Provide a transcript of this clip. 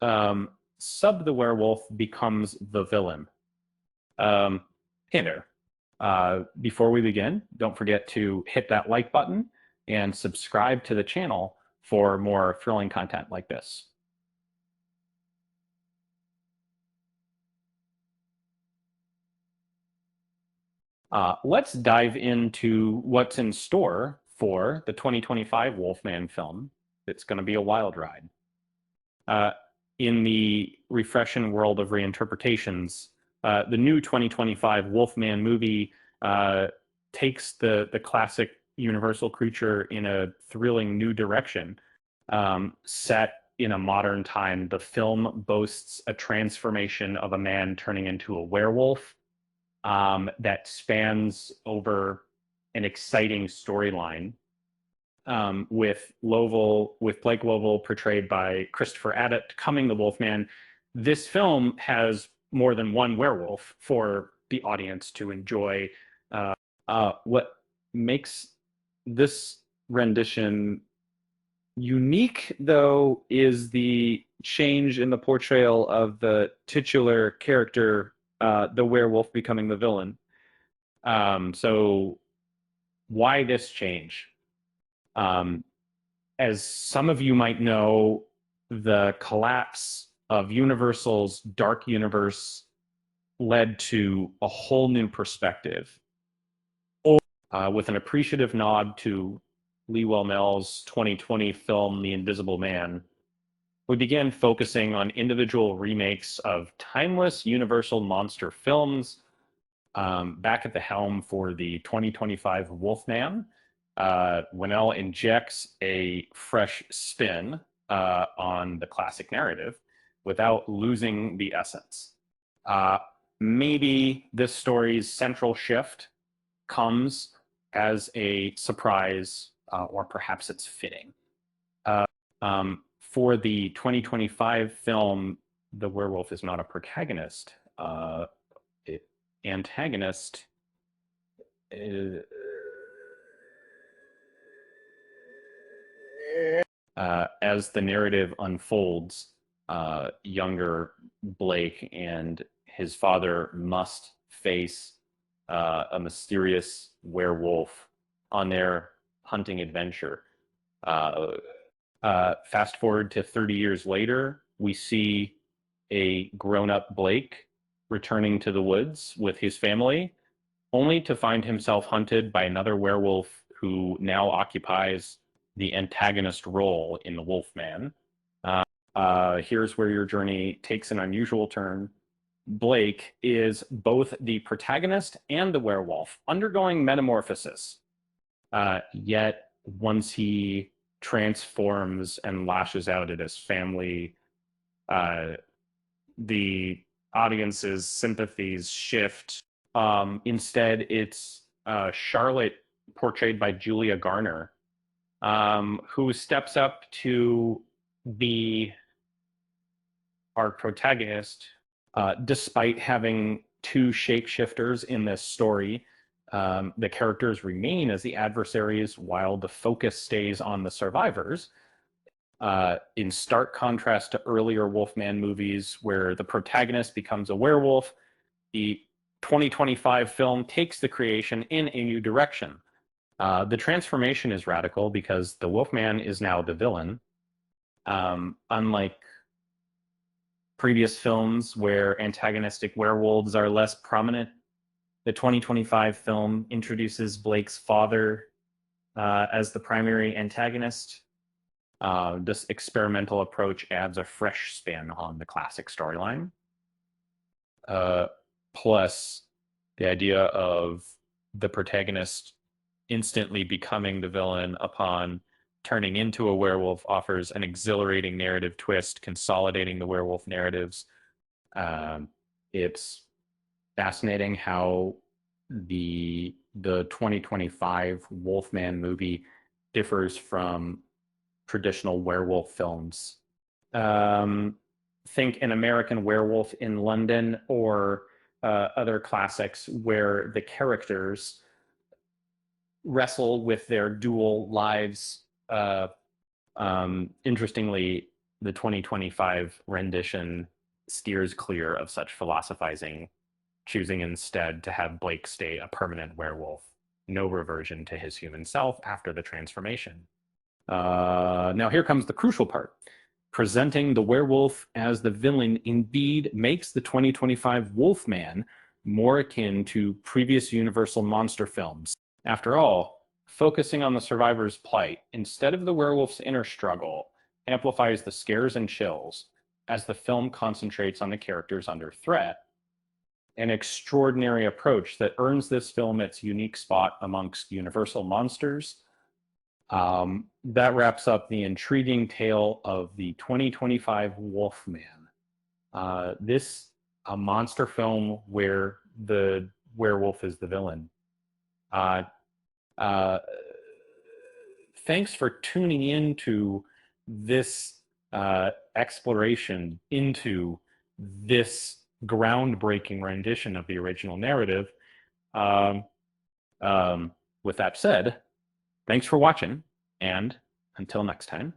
um, Sub the Werewolf becomes the villain. Um, hey there. Before we begin, don't forget to hit that like button and subscribe to the channel for more thrilling content like this. Let's dive into what's in store for the 2025 Wolfman film. It's going to be a wild ride. Uh, in the refreshing world of reinterpretations, the new 2025 Wolfman movie takes the classic Universal creature in a thrilling new direction. Set in a modern time, the film boasts a transformation of a man turning into a werewolf that spans over an exciting storyline with Blake Lovell portrayed by Christopher Abbott becoming the Wolfman. This film has more than one werewolf for the audience to enjoy. What makes this rendition unique, though, is the change in the portrayal of the titular character, the werewolf becoming the villain. So, why this change? Um, as some of you might know, the collapse of Universal's Dark Universe led to a whole new perspective. With an appreciative nod to Lee Whannell's 2020 film The Invisible Man, we began focusing on individual remakes of timeless Universal monster films. Back at the helm for the 2025 Wolfman, Whannell injects a fresh spin on the classic narrative without losing the essence. Uh, Maybe this story's central shift comes as a surprise, or perhaps it's fitting. For the 2025 film, the werewolf is not a protagonist. Antagonist as the narrative unfolds, younger Blake and his father must face a mysterious werewolf on their hunting adventure. Fast forward to 30 years later, we see a grown-up Blake returning to the woods with his family, only to find himself hunted by another werewolf who now occupies the antagonist role in the Wolfman. Here's where your journey takes an unusual turn. Blake is both the protagonist and the werewolf, undergoing metamorphosis. Yet, once he transforms and lashes out at his family, the audience's sympathies shift. Instead, it's Charlotte, portrayed by Julia Garner, who steps up to be our protagonist, despite having two shapeshifters in this story. The characters remain as the adversaries while the focus stays on the survivors. In stark contrast to earlier Wolfman movies where the protagonist becomes a werewolf, the 2025 film takes the creation in a new direction. The transformation is radical because the Wolfman is now the villain. Unlike previous films where antagonistic werewolves are less prominent, the 2025 film introduces Blake's father as the primary antagonist. This experimental approach adds a fresh spin on the classic storyline. Plus, the idea of the protagonist instantly becoming the villain upon turning into a werewolf offers an exhilarating narrative twist, consolidating the werewolf narratives. It's fascinating how the 2025 Wolfman movie differs from traditional werewolf films. Think An American Werewolf in London or other classics where the characters wrestle with their dual lives. Interestingly, the 2025 rendition steers clear of such philosophizing, choosing instead to have Blake stay a permanent werewolf, no reversion to his human self after the transformation. Now, here comes the crucial part. Presenting the werewolf as the villain indeed makes the 2025 Wolfman more akin to previous Universal monster films. After all, focusing on the survivor's plight instead of the werewolf's inner struggle amplifies the scares and chills as the film concentrates on the characters under threat. An extraordinary approach that earns this film its unique spot amongst Universal monsters. That wraps up the intriguing tale of the 2025 Wolfman. This a monster film where the werewolf is the villain. Uh, uh, Thanks for tuning into this exploration into this groundbreaking rendition of the original narrative. Um, with that said, thanks for watching, and until next time.